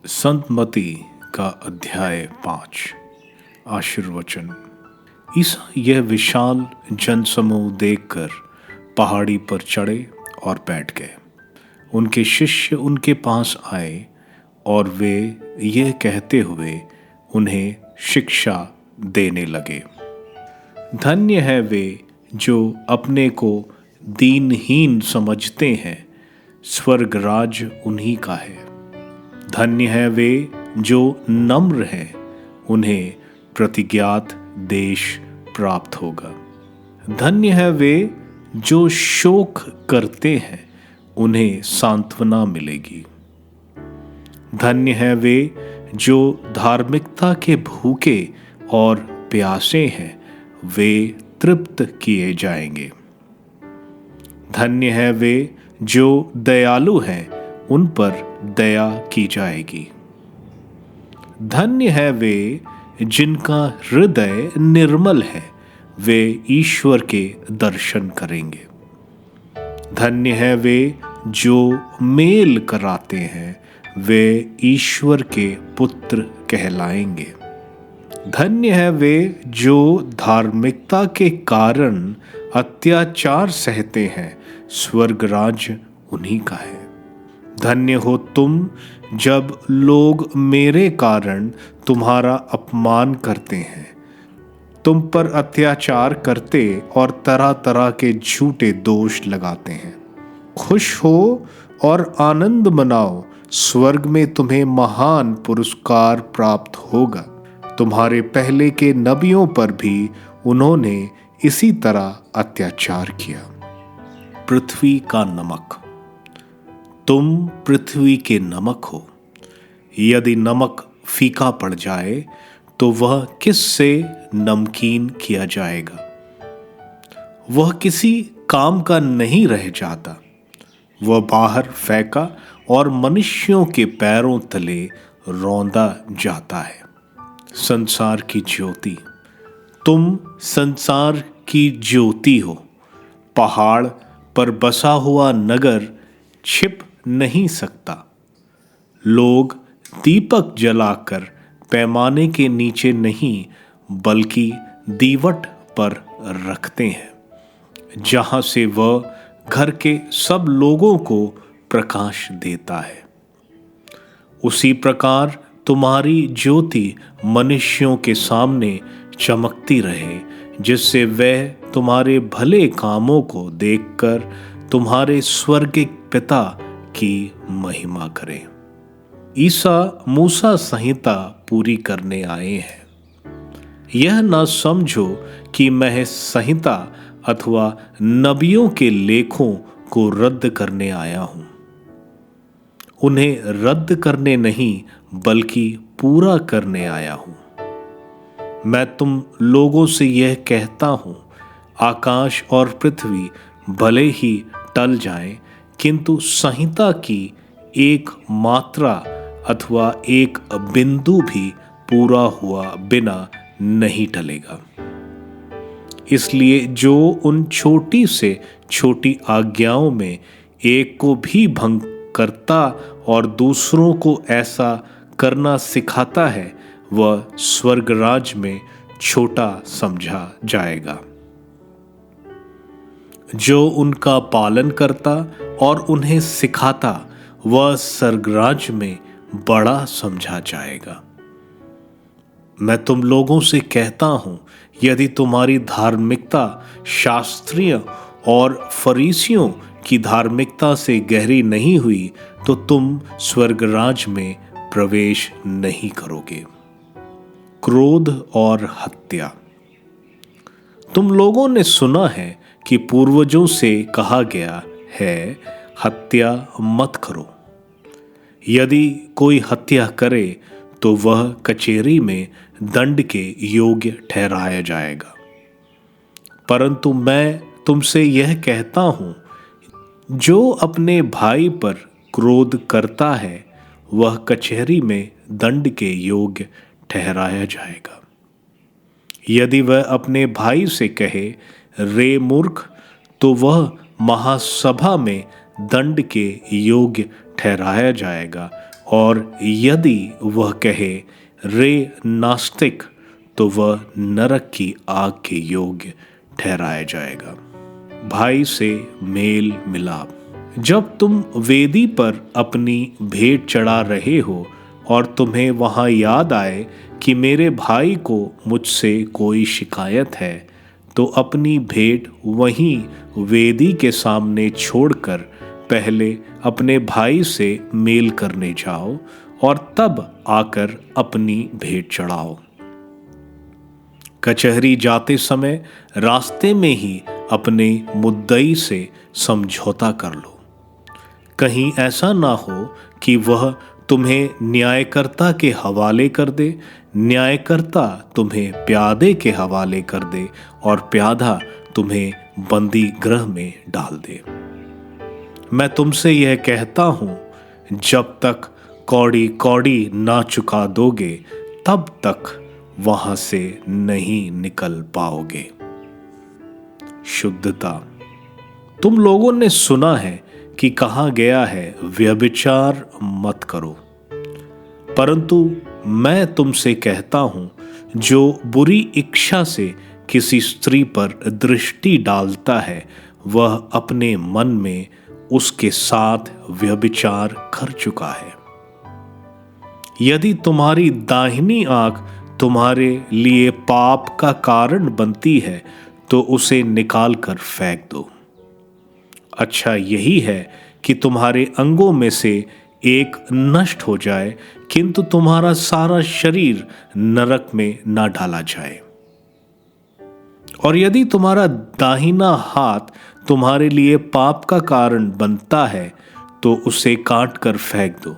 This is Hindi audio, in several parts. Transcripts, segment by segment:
संत मती का अध्याय 5। आशीर्वचन। ईसा यह विशाल जनसमूह देखकर पहाड़ी पर चढ़े और बैठ गए। उनके शिष्य उनके पास आए और वे यह कहते हुए उन्हें शिक्षा देने लगे। धन्य है वे जो अपने को दीनहीन समझते हैं, स्वर्ग राज उन्हीं का है। धन्य है वे जो नम्र हैं, उन्हें प्रतिज्ञात देश प्राप्त होगा। धन्य है वे जो शोक करते हैं, उन्हें सांत्वना मिलेगी। धन्य है वे जो धार्मिकता के भूखे और प्यासे हैं, वे तृप्त किए जाएंगे। धन्य है वे जो दयालु हैं, उन पर दया की जाएगी। धन्य है वे जिनका हृदय निर्मल है, वे ईश्वर के दर्शन करेंगे। धन्य है वे जो मेल कराते हैं, वे ईश्वर के पुत्र कहलाएंगे। धन्य है वे जो धार्मिकता के कारण अत्याचार सहते हैं, स्वर्ग राज उन्हीं का है। धन्य हो तुम जब लोग मेरे कारण तुम्हारा अपमान करते हैं, तुम पर अत्याचार करते और तरह तरह के झूठे दोष लगाते हैं। खुश हो और आनंद मनाओ, स्वर्ग में तुम्हें महान पुरस्कार प्राप्त होगा। तुम्हारे पहले के नबियों पर भी उन्होंने इसी तरह अत्याचार किया। पृथ्वी का नमक। तुम पृथ्वी के नमक हो। यदि नमक फीका पड़ जाए तो वह किससे नमकीन किया जाएगा? वह किसी काम का नहीं रह जाता। वह बाहर फेंका और मनुष्यों के पैरों तले रौंदा जाता है। संसार की ज्योति। तुम संसार की ज्योति हो। पहाड़ पर बसा हुआ नगर छिप नहीं सकता। लोग दीपक जलाकर पैमाने के नीचे नहीं, बल्कि दीवट पर रखते हैं, जहां से वह घर के सब लोगों को प्रकाश देता है। उसी प्रकार तुम्हारी ज्योति मनुष्यों के सामने चमकती रहे, जिससे वह तुम्हारे भले कामों को देखकर तुम्हारे स्वर्गिक पिता की महिमा करें। ईसा मूसा संहिता पूरी करने आए हैं। यह न समझो कि मैं संहिता अथवा नबियों के लेखों को रद्द करने आया हूं। उन्हें रद्द करने नहीं, बल्कि पूरा करने आया हूं। मैं तुम लोगों से यह कहता हूं, आकाश और पृथ्वी भले ही टल जाएं, किंतु संहिता की एक मात्रा अथवा एक बिंदु भी पूरा हुआ बिना नहीं टलेगा। इसलिए जो उन छोटी से छोटी आज्ञाओं में एक को भी भंग करता और दूसरों को ऐसा करना सिखाता है, वह स्वर्ग राज में छोटा समझा जाएगा। जो उनका पालन करता और उन्हें सिखाता, वह स्वर्गराज में बड़ा समझा जाएगा। मैं तुम लोगों से कहता हूं, यदि तुम्हारी धार्मिकता शास्त्रियों और फरीसियों की धार्मिकता से गहरी नहीं हुई, तो तुम स्वर्गराज में प्रवेश नहीं करोगे। क्रोध और हत्या। तुम लोगों ने सुना है कि पूर्वजों से कहा गया है, हत्या मत करो। यदि कोई हत्या करे तो वह कचहरी में दंड के योग्य ठहराया जाएगा। परंतु मैं तुमसे यह कहता हूं, जो अपने भाई पर क्रोध करता है, वह कचहरी में दंड के योग्य ठहराया जाएगा। यदि वह अपने भाई से कहे, रे मूर्ख, तो वह महासभा में दंड के योग्य ठहराया जाएगा और यदि वह कहे रे नास्तिक, तो वह नरक की आग के योग्य ठहराया जाएगा। भाई से मेल मिलाप। जब तुम वेदी पर अपनी भेंट चढ़ा रहे हो और तुम्हें वहां याद आए कि मेरे भाई को मुझसे कोई शिकायत है, तो अपनी भेंट वहीं वेदी के सामने छोड़कर पहले अपने भाई से मेल करने जाओ और तब आकर अपनी भेंट चढ़ाओ। कचहरी जाते समय रास्ते में ही अपने मुद्दई से समझौता कर लो। कहीं ऐसा ना हो कि वह तुम्हें न्यायकर्ता के हवाले कर दे, न्यायकर्ता तुम्हें प्यादे के हवाले कर दे और प्यादा तुम्हें बंदी गृह में डाल दे। मैं तुमसे यह कहता हूं, जब तक कौड़ी कौड़ी ना चुका दोगे तब तक वहां से नहीं निकल पाओगे। शुद्धता। तुम लोगों ने सुना है कि कहा गया है, व्यभिचार मत करो। परंतु मैं तुमसे कहता हूं, जो बुरी इच्छा से किसी स्त्री पर दृष्टि डालता है, वह अपने मन में उसके साथ व्यभिचार कर चुका है। यदि तुम्हारी दाहिनी आंख तुम्हारे लिए पाप का कारण बनती है, तो उसे निकाल कर फेंक दो। अच्छा यही है कि तुम्हारे अंगों में से एक नष्ट हो जाए, किंतु तुम्हारा सारा शरीर नरक में ना डाला जाए। और यदि तुम्हारा दाहिना हाथ तुम्हारे लिए पाप का कारण बनता है, तो उसे काट कर फेंक दो।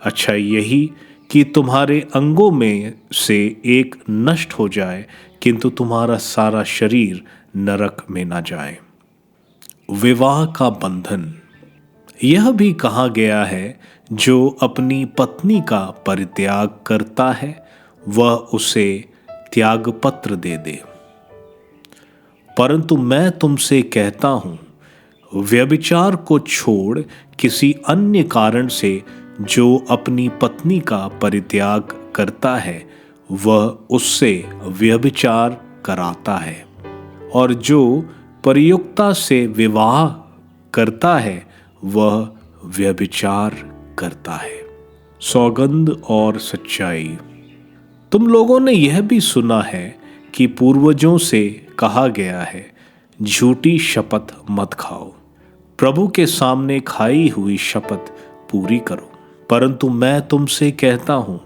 अच्छा यही कि तुम्हारे अंगों में से एक नष्ट हो जाए, किंतु तुम्हारा सारा शरीर नरक में ना जाए। विवाह का बंधन। यह भी कहा गया है, जो अपनी पत्नी का परित्याग करता है, वह उसे त्यागपत्र दे दे। परंतु मैं तुमसे कहता हूं, व्यभिचार को छोड़ किसी अन्य कारण से जो अपनी पत्नी का परित्याग करता है, वह उससे व्यभिचार कराता है। और जो परियुक्ता से विवाह करता है, वह व्यभिचार करता है। सौगंध और सच्चाई। तुम लोगों ने यह भी सुना है कि पूर्वजों से कहा गया है, झूठी शपथ मत खाओ, प्रभु के सामने खाई हुई शपथ पूरी करो। परंतु मैं तुमसे कहता हूं,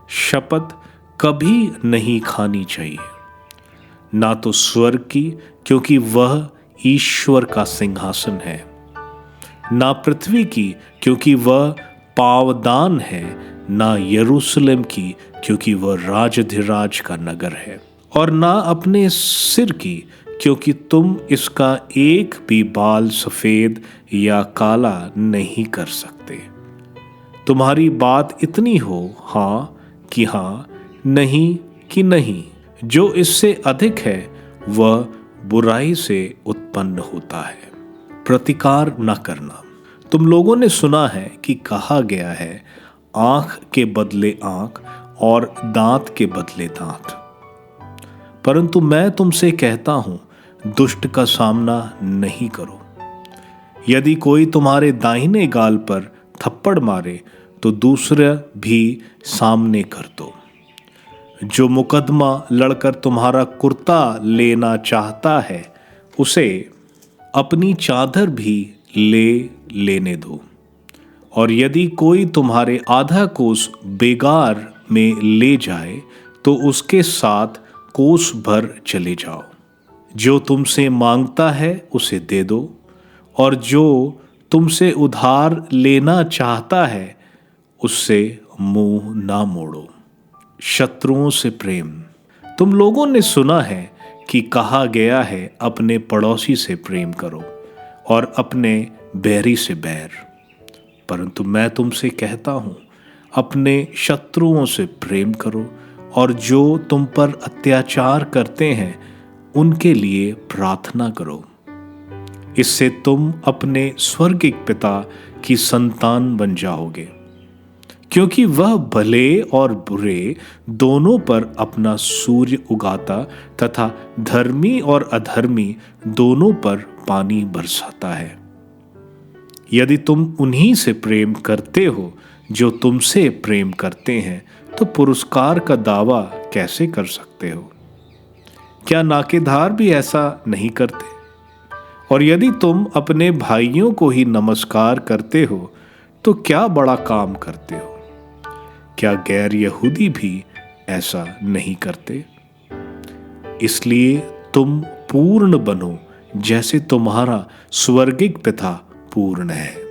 शपथ कभी नहीं खानी चाहिए, ना तो स्वर्ग की, क्योंकि वह ईश्वर का सिंहासन है, ना पृथ्वी की, क्योंकि वह पावदान है, ना यरूशलेम की, क्योंकि वह राजाधिराज का नगर है, और ना अपने सिर की, क्योंकि तुम इसका एक भी बाल सफेद या काला नहीं कर सकते। तुम्हारी बात इतनी हो हाँ कि हाँ, नहीं कि नहीं। जो इससे अधिक है वह बुराई से उत्पन्न होता है। प्रतिकार न करना। तुम लोगों ने सुना है कि कहा गया है, आंख के बदले आंख और दांत के बदले दांत। परंतु मैं तुमसे कहता हूं, दुष्ट का सामना नहीं करो। यदि कोई तुम्हारे दाहिने गाल पर थप्पड़ मारे, तो दूसरा भी सामने कर दो। जो मुकदमा लड़कर तुम्हारा कुर्ता लेना चाहता है, उसे अपनी चादर भी लेने दो। और यदि कोई तुम्हारे आधा कोस बेगार में ले जाए, तो उसके साथ कोस भर चले जाओ। जो तुमसे मांगता है उसे दे दो, और जो तुमसे उधार लेना चाहता है उससे मुंह ना मोड़ो। शत्रुओं से प्रेम। तुम लोगों ने सुना है कि कहा गया है, अपने पड़ोसी से प्रेम करो और अपने बैरी से बैर। परंतु मैं तुमसे कहता हूं, अपने शत्रुओं से प्रेम करो और जो तुम पर अत्याचार करते हैं उनके लिए प्रार्थना करो। इससे तुम अपने स्वर्गिक पिता की संतान बन जाओगे, क्योंकि वह भले और बुरे दोनों पर अपना सूर्य उगाता तथा धर्मी और अधर्मी दोनों पर पानी बरसाता है। यदि तुम उन्हीं से प्रेम करते हो जो तुमसे प्रेम करते हैं, तो पुरस्कार का दावा कैसे कर सकते हो? क्या नाकेदार भी ऐसा नहीं करते? और यदि तुम अपने भाइयों को ही नमस्कार करते हो, तो क्या बड़ा काम करते हो? क्या गैर यहूदी भी ऐसा नहीं करते? इसलिए तुम पूर्ण बनो जैसे तुम्हारा स्वर्गिक पिता पूर्ण है।